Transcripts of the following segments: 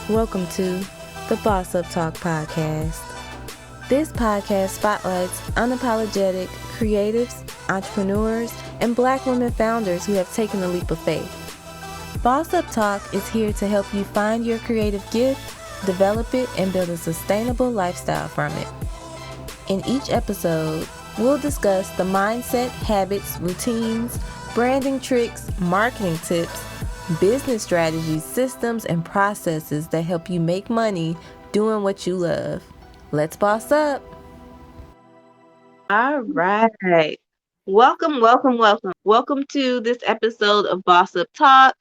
Welcome to the Boss Up Talk podcast. This podcast spotlights unapologetic creatives, entrepreneurs, and Black women founders who have taken the leap of faith. Boss Up Talk is here to help you find your creative gift, develop it, and build a sustainable lifestyle from it. In each episode, we'll discuss the mindset, habits, routines, branding tricks, marketing tips, business strategies, systems, and processes that help you make money doing what you love. Let's boss up. All right. Welcome to this episode of Boss Up Talk.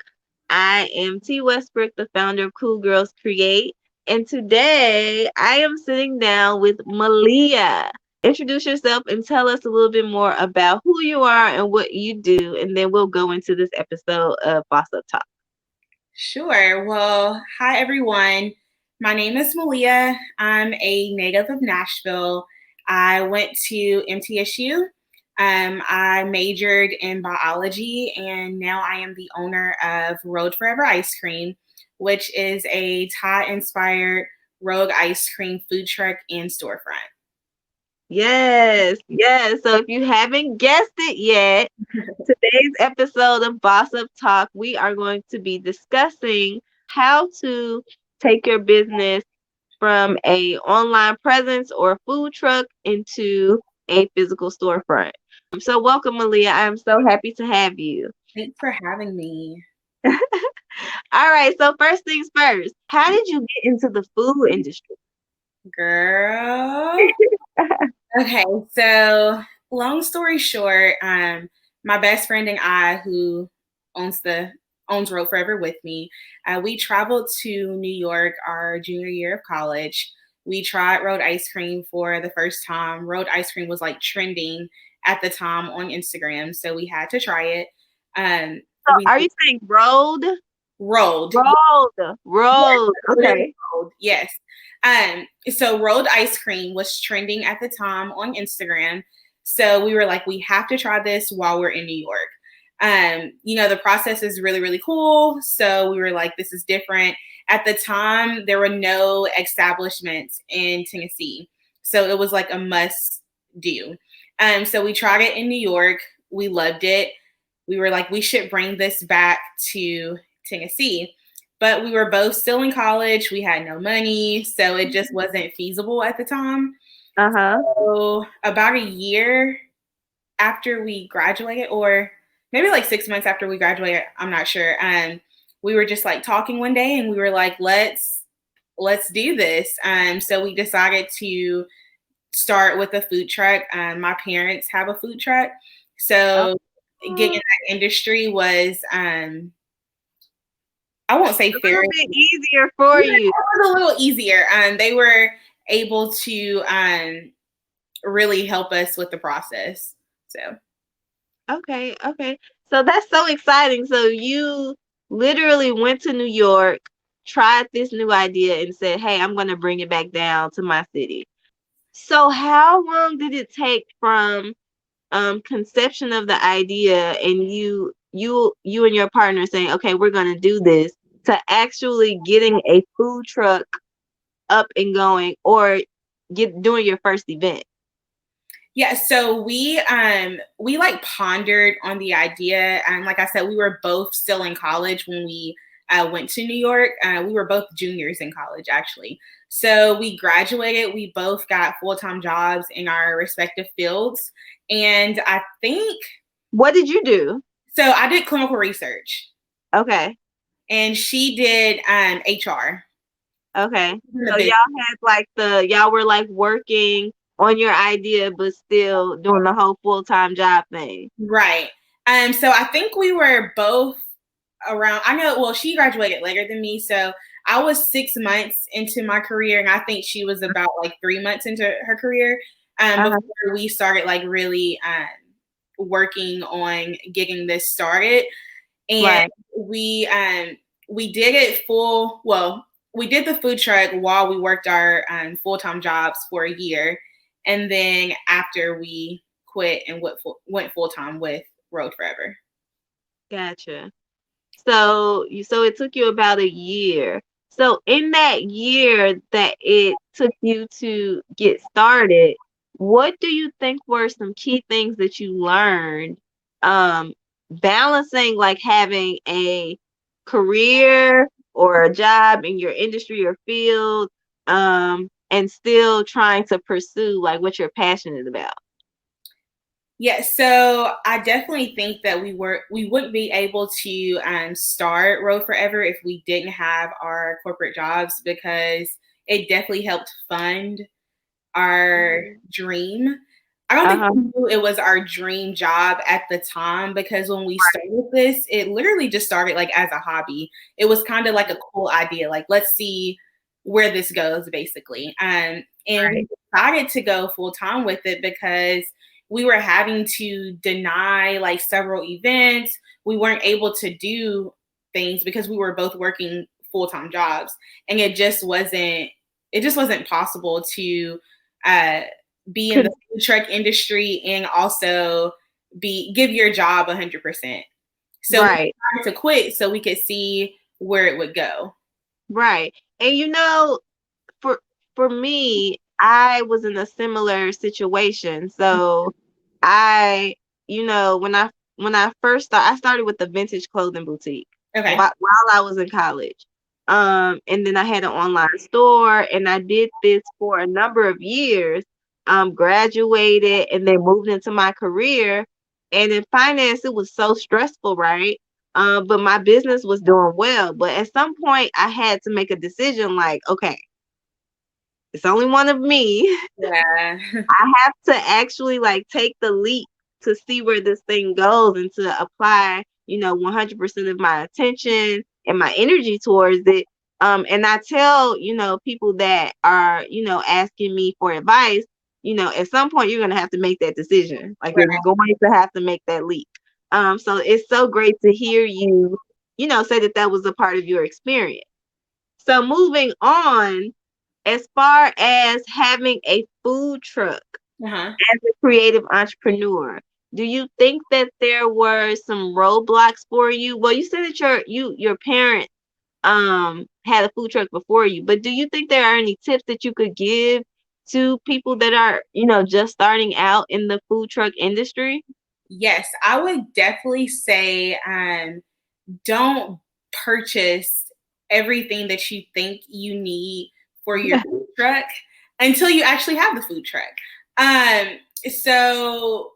I am T. Westbrook, the founder of Cool Girls Create. And today I am sitting down with Maliyah. Introduce yourself and tell us a little bit more about who you are and what you do, and then we'll go into this episode of Boss Up Talk. Sure. Well, hi, everyone. My name is Maliyah. I'm a native of Nashville. I went to MTSU. I majored in biology, and now I am the owner of Road Forever Ice Cream, which is a Thai-inspired rogue ice cream food truck and storefront. Yes. So if you haven't guessed it yet, today's episode of Boss Up Talk, we are going to be discussing how to take your business from a online presence or food truck into a physical storefront. So welcome, Maliyah. I'm so happy to have you. Thanks for having me. All right. So first things first, how did you get into the food industry? Girl. Okay, so long story short, my best friend and I, who owns Road Forever with me, we traveled to New York our junior year of college. We tried road ice cream for the first time. Road ice cream was like trending at the time on Instagram, so we had to try it. Are you saying rolled? Rolled. Rolled. Okay. Rolled, yes. So rolled ice cream was trending at the time on Instagram. So we were like, we have to try this while we're in New York. The process is really, really cool. So we were like, this is different. At the time, there were no establishments in Tennessee. So it was like a must do. So we tried it in New York. We loved it. We were like, we should bring this back to Tennessee. But we were both still in college. We had no money, so it just wasn't feasible at the time. So about a year after we graduated, or maybe like 6 months after we graduated, I'm not sure. We were just like talking one day, and we were like, let's do this. So we decided to start with a food truck. My parents have a food truck, so getting in that industry was I won't say fair. A little bit easier for you. It was a little easier. They were able to really help us with the process. So. Okay. So that's so exciting. So you literally went to New York, tried this new idea, and said, "Hey, I'm going to bring it back down to my city." So how long did it take from conception of the idea and you and your partner saying, okay, we're going to do this, to actually getting a food truck up and going or doing your first event? Yeah, so we like pondered on the idea, and like I said, we were both still in college when we went to New York. We were both juniors in college, actually. So we graduated. We both got full-time jobs in our respective fields. And I think... What did you do? So I did clinical research. Okay. And she did HR. Okay. So y'all were like working on your idea, but still doing the whole full-time job thing. Right. So I think we were both around, she graduated later than me. So I was 6 months into my career, and I think she was about like 3 months into her career before we started like really working on getting this started. And we did it we did the food truck while we worked our full-time jobs for a year. And then after we quit and went full-time with Road Forever. Gotcha. So it took you about a year. So in that year that it took you to get started, what do you think were some key things that you learned, um, balancing like having a career or a job in your industry or field, and still trying to pursue like what you're passionate about? Yeah, so I definitely think that we wouldn't be able to start Road Forever if we didn't have our corporate jobs, because it definitely helped fund our dream. I don't think Uh-huh. we knew it was our dream job at the time, because when we started this, it literally just started like as a hobby. It was kind of like a cool idea, like let's see where this goes, basically. And we Right. decided to go full time with it because we were having to deny like several events. We weren't able to do things because we were both working full time jobs, and it just wasn't possible to uh, be in the Could, food truck industry and also give your job 100%. So we right. decided to quit so we could see where it would go. Right. And for for me, I was in a similar situation. So I, when I first I started with the vintage clothing boutique Okay. while I was in college. And then I had an online store, and I did this for a number of years. Graduated and then moved into my career. And in finance, it was so stressful, right? But my business was doing well. But at some point, I had to make a decision like, okay, it's only one of me. Yeah. I have to actually like take the leap to see where this thing goes and to apply, 100% of my attention and my energy towards it. And I tell, people that are, asking me for advice, at some point you're going to have to make that decision. Like you're Right. going to have to make that leap. So it's so great to hear you, say that that was a part of your experience. So moving on, as far as having a food truck Uh-huh. as a creative entrepreneur, do you think that there were some roadblocks for you? Well, you said that your parents had a food truck before you, but do you think there are any tips that you could give to people that are, just starting out in the food truck industry? Yes, I would definitely say don't purchase everything that you think you need for your food truck until you actually have the food truck. Um, so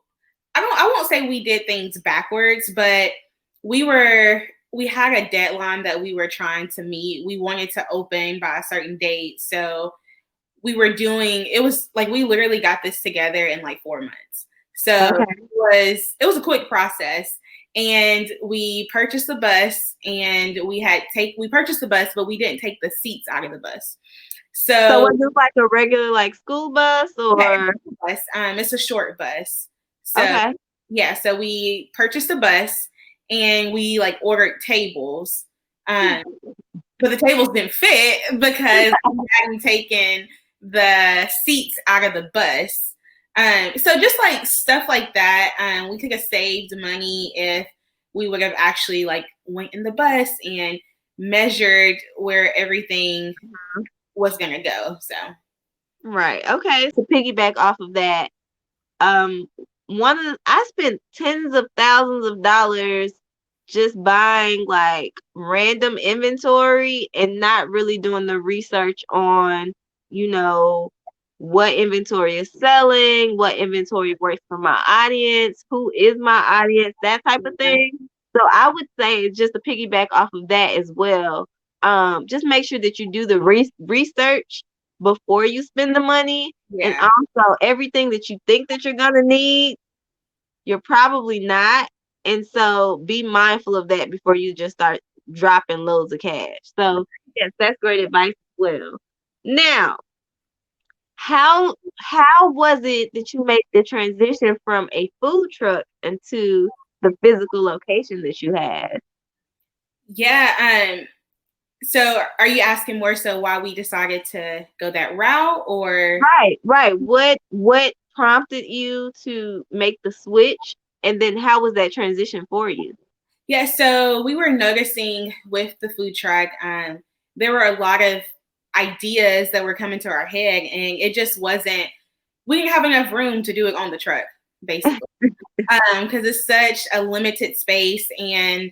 I won't say we did things backwards, but we were we had a deadline that we were trying to meet. We wanted to open by a certain date. So it was like we literally got this together in like 4 months. So Okay. it was a quick process. And we purchased the bus, and we purchased the bus, but we didn't take the seats out of the bus. So So was it like a regular like school bus yeah, or it's a short bus. So okay? yeah, so we purchased a bus and we like ordered tables. Um, but the tables didn't fit because we hadn't taken the seats out of the bus. So just like stuff like that, we could have saved money if we would have actually like went in the bus and measured where everything was gonna go. So Right. Okay. To piggyback off of that, um, I spent tens of thousands of dollars just buying like random inventory and not really doing the research on, you know, what inventory is selling, what inventory works for my audience, who is my audience, that type of thing. So I would say just to piggyback off of that as well, just make sure that you do the research before you spend the money. And yeah, also everything that you think that you're gonna need, you're probably not. And so be mindful of that before you just start dropping loads of cash. So yes, that's great advice as well. Now, how was it that you made the transition from a food truck into the physical location that you had? yeah. So are you asking more so why we decided to go that route, or? Right, right. What prompted you to make the switch? And then how was that transition for you? Yeah, so we were noticing with the food truck, there were a lot of ideas that were coming to our head, and it just wasn't, we didn't have enough room to do it on the truck, basically. Because it's such a limited space. And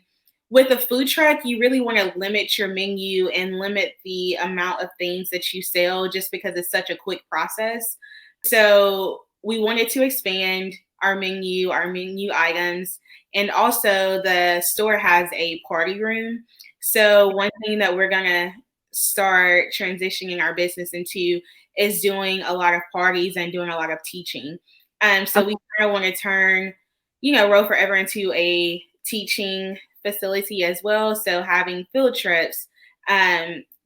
with a food truck, you really want to limit your menu and limit the amount of things that you sell just because it's such a quick process. So we wanted to expand our menu items. And also the store has a party room. So one thing that we're going to start transitioning our business into is doing a lot of parties and doing a lot of teaching. So we kind of want to turn, Roll Forever into a teaching facility as well. So having field trips,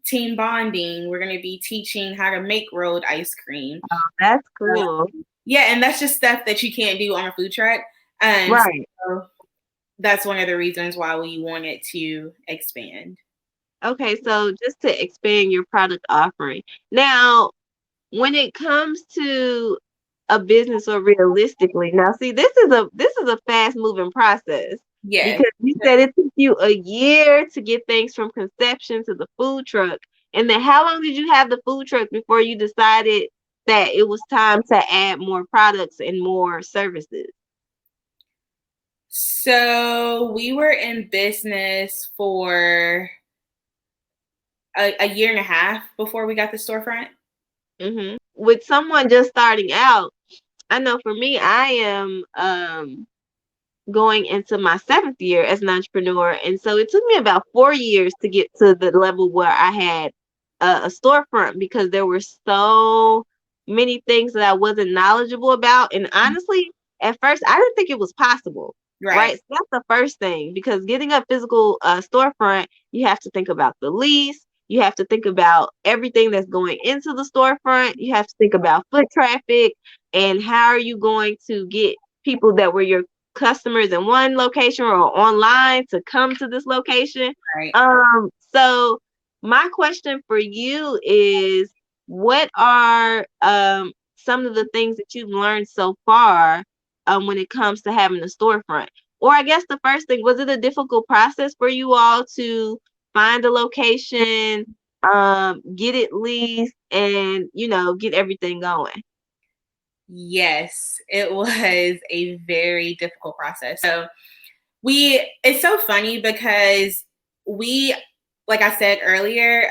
team bonding, we're going to be teaching how to make rolled ice cream. Oh, that's cool. Yeah, and that's just stuff that you can't do on a food truck. Right. So that's one of the reasons why we wanted to expand. Okay, so just to expand your product offering. Now, when it comes to a business, or realistically, now see, this is a fast moving process. Yes. Because you said it took you a year to get things from conception to the food truck. And then how long did you have the food truck before you decided that it was time to add more products and more services? So we were in business for a year and a half before we got the storefront. Mm-hmm. With someone just starting out, I know for me, I am going into my 7th year as an entrepreneur. And so it took me about 4 years to get to the level where I had a storefront, because there were so many things that I wasn't knowledgeable about. And honestly, at first, I didn't think it was possible. Right. So that's the first thing, because getting a physical storefront, you have to think about the lease. You have to think about everything that's going into the storefront. You have to think about foot traffic and how are you going to get people that were your customers in one location or online to come to this location. Right. So my question for you is, what are some of the things that you've learned so far when it comes to having a storefront? Or I guess the first thing, was it a difficult process for you all to find a location, get it leased, and get everything going? Yes, it was a very difficult process. So it's so funny because like I said earlier,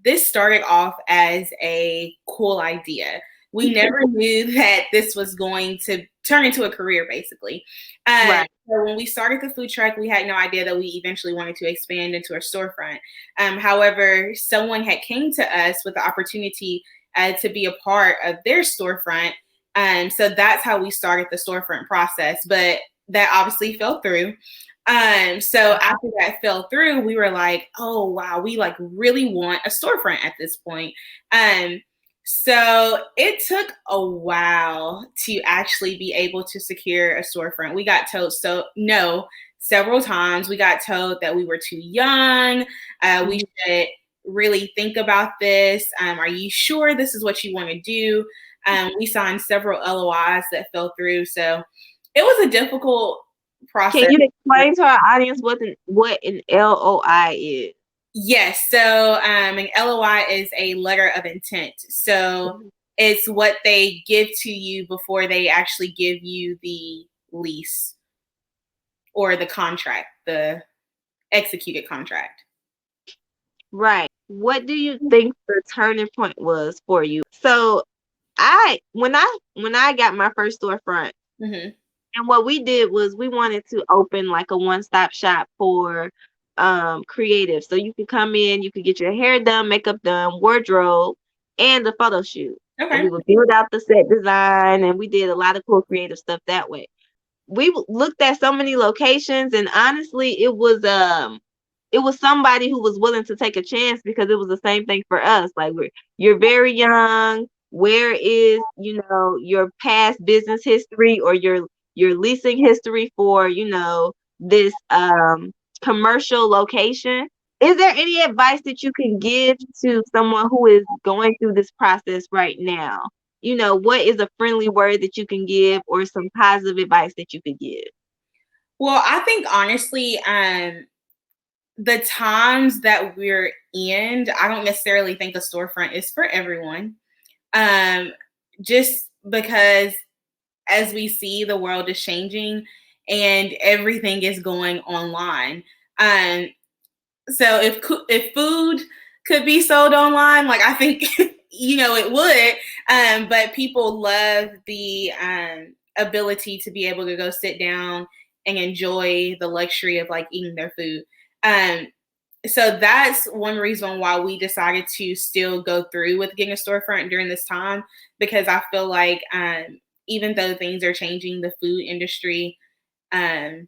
this started off as a cool idea. We never knew that this was going to turn into a career, basically. Right. So when we started the food truck, we had no idea that we eventually wanted to expand into a storefront. However, someone had came to us with the opportunity to be a part of their storefront. So that's how we started the storefront process, but that obviously fell through. So after that fell through, we were like, oh wow, we like really want a storefront at this point. So it took a while to actually be able to secure a storefront. We got told no several times. We got told that we were too young. We should really think about this. Are you sure this is what you want to do? We signed several LOIs that fell through. So it was a difficult process. Can you explain to our audience what an LOI is? Yes. So an LOI is a letter of intent. So it's what they give to you before they actually give you the lease or the contract, the executed contract. Right. What do you think the turning point was for you? So when I got my first storefront, and what we did was we wanted to open like a one-stop shop for creative. So you could come in, you could get your hair done, makeup done, wardrobe, and a photo shoot. Okay. And we would build out the set design, and we did a lot of cool creative stuff that way. We looked at so many locations, and honestly, it was somebody who was willing to take a chance, because it was the same thing for us. Like, you're very young. Where is your past business history or your leasing history for this commercial location? Is there any advice that you can give to someone who is going through this process right now? What is a friendly word that you can give, or some positive advice that you could give? Well, I think honestly, the times that we're in, I don't necessarily think a storefront is for everyone. Just because as we see, the world is changing and everything is going online. So if food could be sold online, like I think it would. But people love the ability to be able to go sit down and enjoy the luxury of like eating their food. So that's one reason why we decided to still go through with getting a storefront during this time, because I feel like even though things are changing, the food industry, I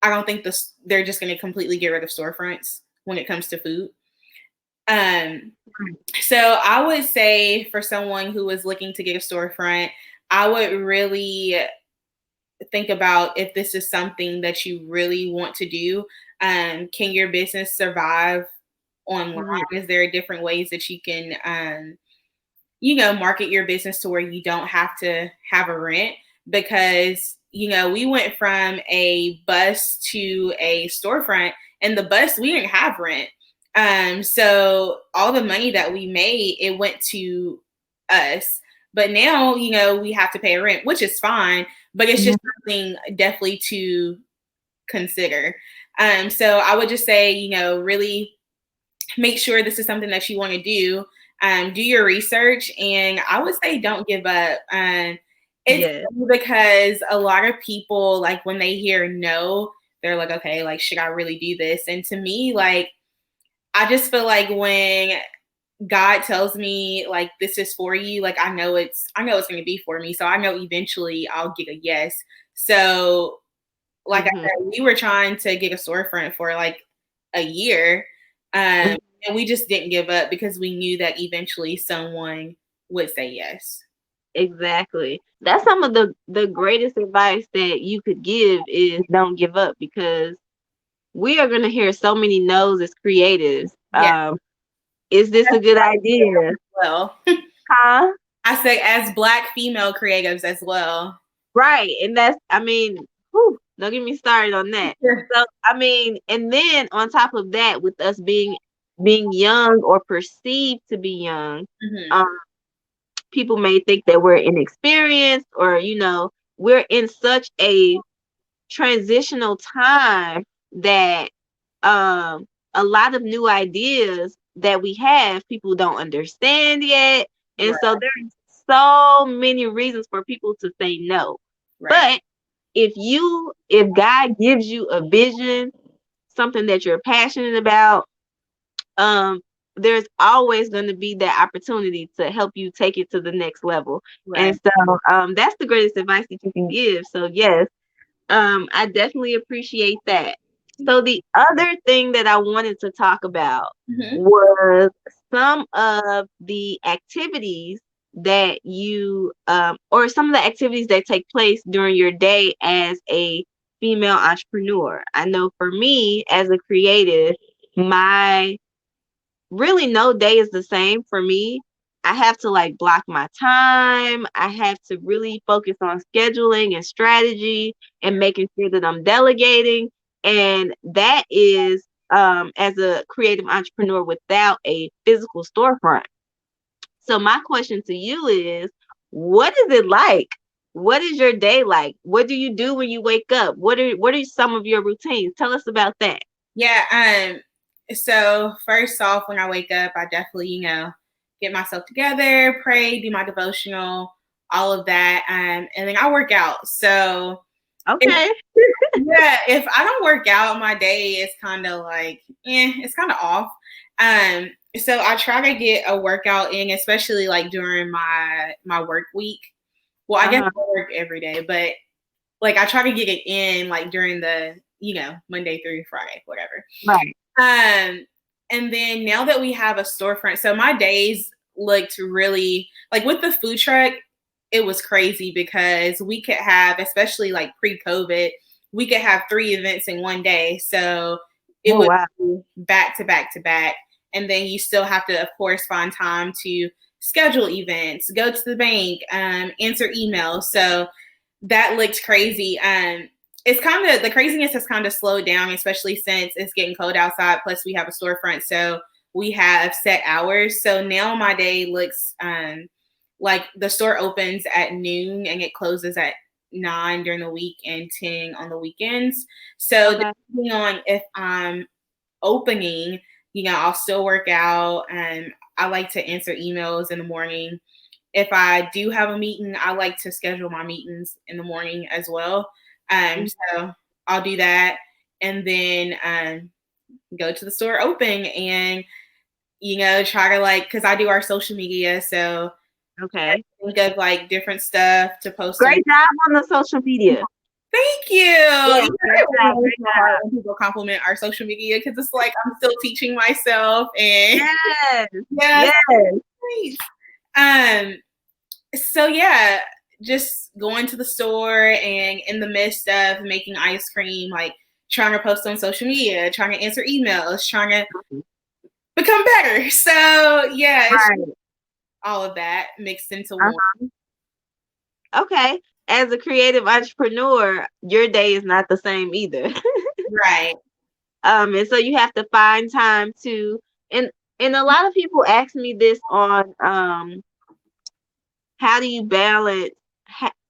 don't think they're just going to completely get rid of storefronts when it comes to food. So I would say for someone who is looking to get a storefront, I would really think about if this is something that you really want to do. Can your business survive online? Mm-hmm. Is there different ways that you can, market your business to where you don't have to have a rent? Because, we went from a bus to a storefront, and the bus, we didn't have rent. So all the money that we made, it went to us. But now, we have to pay rent, which is fine, but it's just something definitely to consider. So I would just say, really make sure this is something that you want to do. Do your research, and I would say don't give up. It's because a lot of people, like when they hear no, they're like, okay, like, should I really do this? And to me, like, I just feel like when God tells me like this is for you, like I know it's going to be for me. So I know eventually I'll get a yes. So like I said, we were trying to get a storefront for like a year, and we just didn't give up because we knew that eventually someone would say yes. Exactly. That's some of the greatest advice that you could give is don't give up, because we are going to hear so many no's as creatives. Yeah. Is this a good idea? Well, huh? I say as Black female creatives as well. Right. And that's, don't get me started on that. So, and then on top of that, with us being young or perceived to be young, people may think that we're inexperienced, or, we're in such a transitional time that a lot of new ideas that we have, people don't understand yet. And so there's so many reasons for people to say no. But if God gives you a vision, something that you're passionate about, there's always going to be that opportunity to help you take it to the next level. And so that's the greatest advice that you can give. So yes, I definitely appreciate that. So the other thing that I wanted to talk about was some of the activities that you, or some of the activities that take place during your day as a female entrepreneur. I know for me as a creative, really no day is the same for me. I have to like block my time. I have to really focus on scheduling and strategy and making sure that I'm delegating. And that is as a creative entrepreneur without a physical storefront. So my question to you is, what is it like? What is your day like? What do you do when you wake up? What are some of your routines? Tell us about that. Yeah. So first off, when I wake up, I definitely, get myself together, pray, do my devotional, all of that. And then I work out. So okay. If I don't work out, my day is kind of like, it's kind of off. So I try to get a workout in, especially like during my work week. Well, I guess I work every day, but like I try to get it in like during the, Monday through Friday, whatever. Right. And then now that we have a storefront, so my days looked really like with the food truck, it was crazy because we could have, especially like pre-COVID, we could have 3 events in one day. So it was back to back to back. And then you still have to, of course, find time to schedule events, go to the bank, answer emails. So that looked crazy. it's kind of, the craziness has kind of slowed down, especially since it's getting cold outside. Plus we have a storefront, so we have set hours. So now my day looks like the store opens at noon and it closes at 9 during the week and 10 on the weekends. So depending on if I'm opening, I'll still work out, and I like to answer emails in the morning. If I do have a meeting, I like to schedule my meetings in the morning as well. So I'll do that, and then go to the store open and, try to because I do our social media. So think of different stuff to post. Great job on the social media. Thank you. Yeah, great job. When people compliment our social media, because it's I'm still teaching myself, and yes. So yeah, just going to the store and in the midst of making ice cream, trying to post on social media, trying to answer emails, trying to become better. So yeah, it's all of that mixed into one. Okay. As a creative entrepreneur, your day is not the same either. Right. And so you have to find time to, and a lot of people ask me this on how do you balance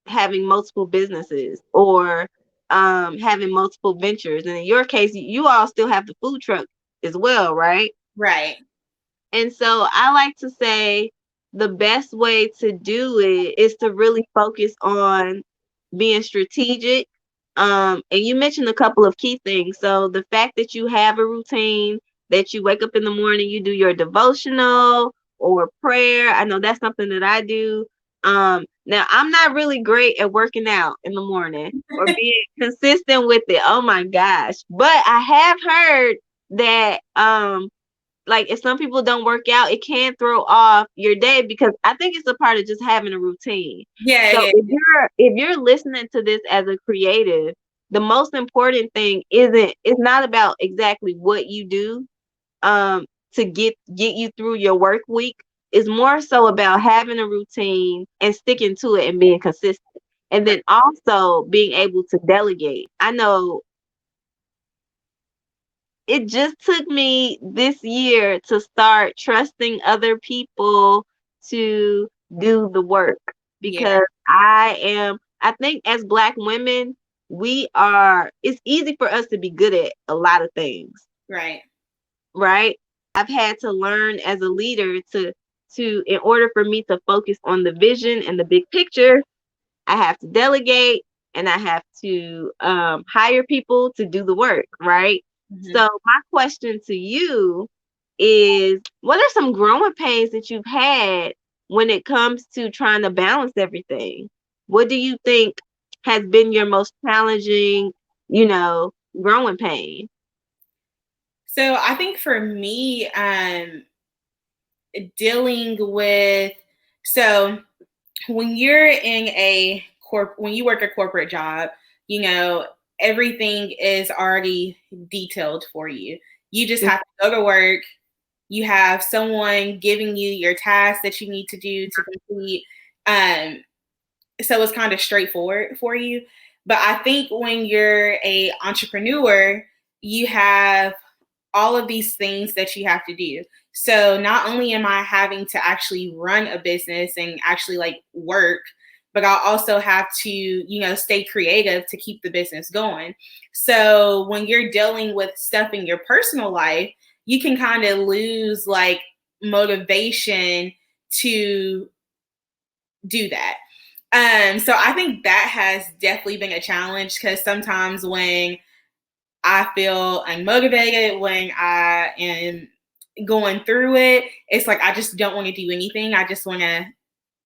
having multiple businesses or having multiple ventures? And in your case, you all still have the food truck as well, right? Right. And so I like to say the best way to do it is to really focus on being strategic. And you mentioned a couple of key things. So the fact that you have a routine, that you wake up in the morning, you do your devotional or prayer. I know that's something that I do. Now I'm not really great at working out in the morning or being consistent with it. Oh my gosh. But I have heard that if some people don't work out, it can throw off your day, because I think it's a part of just having a routine. Yeah. So if you're listening to this as a creative, the most important thing it's not about exactly what you do to get you through your work week. It's more so about having a routine and sticking to it and being consistent. And then also being able to delegate. I know it just took me this year to start trusting other people to do the work, because I think as Black women, it's easy for us to be good at a lot of things. Right. Right. I've had to learn as a leader to in order for me to focus on the vision and the big picture, I have to delegate and I have to hire people to do the work. Right. So my question to you is, what are some growing pains that you've had when it comes to trying to balance everything? What do you think has been your most challenging, growing pain? So I think for me, dealing with, so when you're in when you work a corporate job, everything is already detailed for you. You just have to go to work. You have someone giving you your tasks that you need to do to complete. So it's kind of straightforward for you. But I think when you're an entrepreneur, you have all of these things that you have to do. So not only am I having to actually run a business and actually work, but I'll also have to, stay creative to keep the business going. So when you're dealing with stuff in your personal life, you can kind of lose motivation to do that. So I think that has definitely been a challenge, because sometimes when I feel unmotivated, when I am going through it, it's I just don't want to do anything. I just want to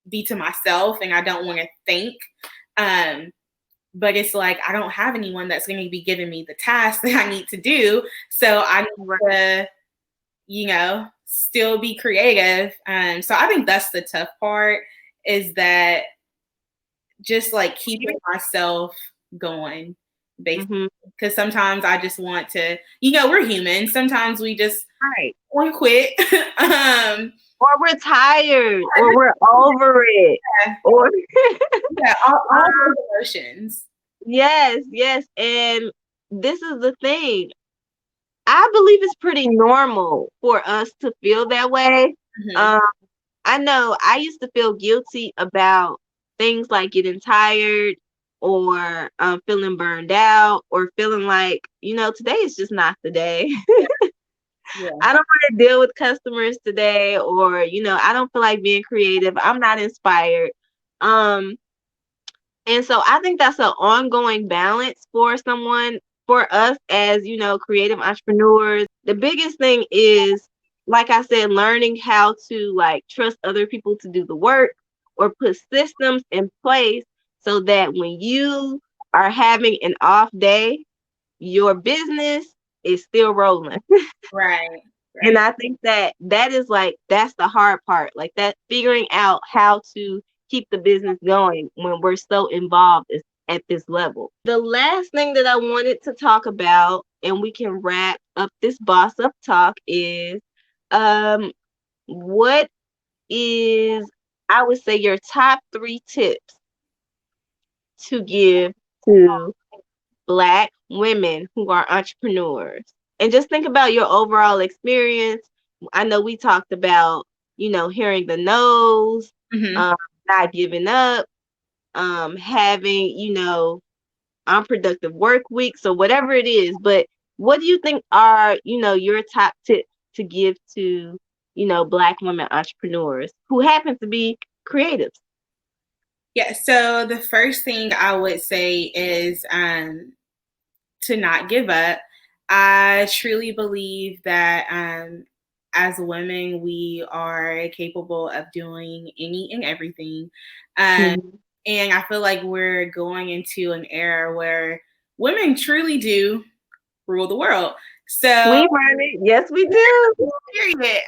be to myself and I don't want to think. But it's I don't have anyone that's going to be giving me the task that I need to do. So I need to, still be creative. So I think that's the tough part, is that just keeping myself going, basically. Because sometimes I just want to, we're human. Sometimes we just want to quit. Or we're tired, or we're over it. All those emotions. Yes, yes. And this is the thing. I believe it's pretty normal for us to feel that way. Mhm. Um, I know I used to feel guilty about things like getting tired or feeling burned out or feeling like, today is just not the day. Yeah. I don't want to deal with customers today, or, I don't feel like being creative. I'm not inspired. Um, and so I think that's an ongoing balance for someone, for us as, creative entrepreneurs. The biggest thing is, like I said, learning how to like trust other people to do the work or put systems in place so that when you are having an off day, your business is still rolling. Right. And Right. I think that is like, that's the hard part, like that figuring out how to keep the business going when we're so involved at this level. The last thing that I wanted to talk about, and we can wrap up this boss up talk, is what is, I would say, your top 3 tips to give to Black women who are entrepreneurs. And just think about your overall experience. I know we talked about, hearing the no's, Mhm. um, not giving up, having, unproductive work weeks or whatever it is. But what do you think are, your top tips to give to, Black women entrepreneurs who happen to be creatives? Yeah. So the first thing I would say is to not give up. I truly believe that as women, we are capable of doing any and everything. Um, Mhm. and I feel like we're going into an era where women truly do rule the world. So, We run it. Yes, we do. period.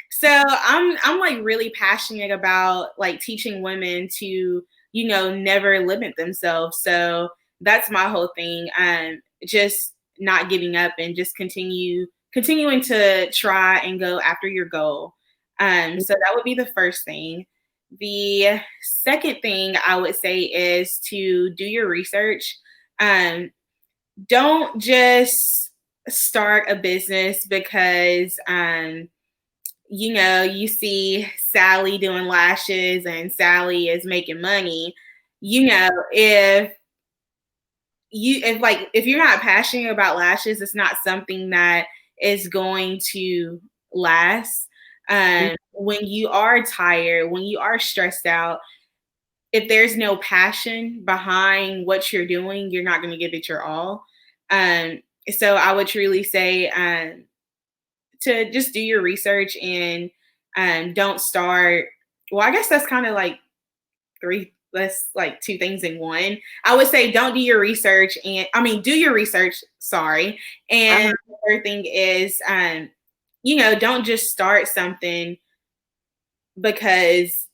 So I'm like really passionate about like teaching women to, never limit themselves. So that's my whole thing. Just not giving up and just continuing to try and go after your goal. So that would be the first thing. The second thing I would say is to do your research. Don't just start a business because you see Sally doing lashes and Sally is making money. If you're not passionate about lashes, it's not something that is going to last. When you are tired, when you are stressed out, if there's no passion behind what you're doing, you're not going to give it your all. Um, so I would truly say to just do your research and don't start. Well, I guess that's kind of like three. That's like two things in one. I would say don't do your research, and I mean do your research. Sorry, and Uh-huh. the third thing is, don't just start something because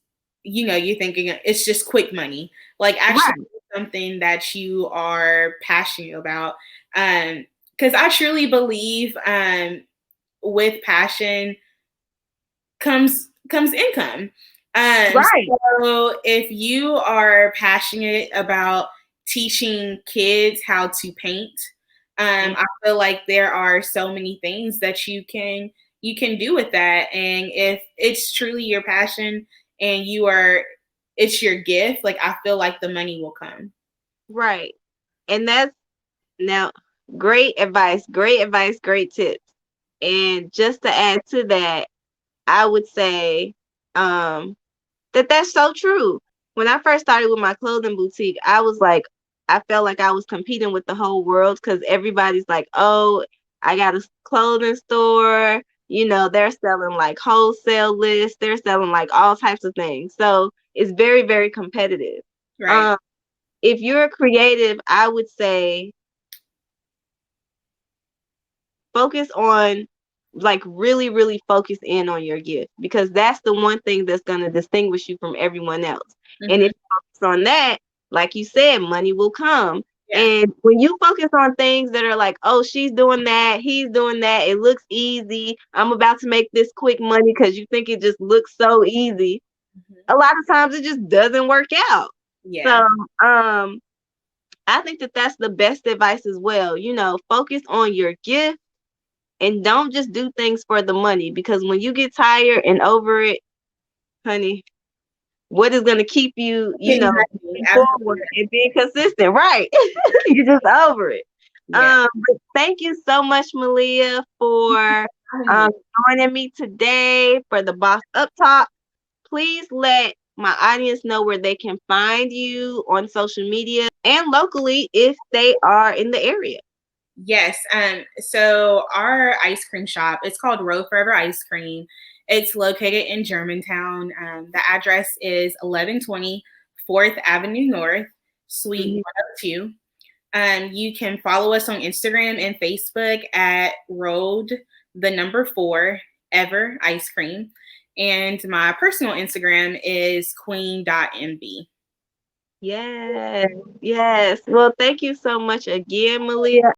you're thinking it's just quick money. Like actually Right. something that you are passionate about. Because I truly believe with passion comes income. Right. So if you are passionate about teaching kids how to paint, I feel like there are so many things that you can do with that. And if it's truly your passion and it's your gift, like I feel like the money will come. Right. And that's now great advice, great tips. And just to add to that, I would say that's so true. When I first started with my clothing boutique, I was like, I felt like I was competing with the whole world because everybody's like, oh, I got a clothing store. They're selling like wholesale lists. They're selling like all types of things. So it's very, very competitive. Right. Um, if you're a creative, I would say focus on, like, really, really focus in on your gift, because that's the one thing that's going to distinguish you from everyone else. And Hmm. if you focus on that, like you said, money will come. Yeah. And when you focus on things that are like, oh, she's doing that, he's doing that, it looks easy, I'm about to make this quick money, because you think it just looks so easy, Hmm. a lot of times it just doesn't work out. Yeah. So I think that that's the best advice as well. You know, focus on your gift and don't just do things for the money, because when you get tired and over it, honey, what is going to keep you, Exactly. moving forward and being consistent, right? You're just over it. Yeah. But thank you so much, Maliyah, for joining me today for the Boss Up Talk. Please let my audience know where they can find you on social media and locally if they are in the area. Yes. So our ice cream shop, it's called Row Forever Ice Cream. It's located in Germantown. The address is 1120 4th Avenue North, Suite 102. You can follow us on Instagram and Facebook at Road4 Ever Ice Cream. And my personal Instagram is queen.mb. Yes. Well, thank you so much again, Maliyah.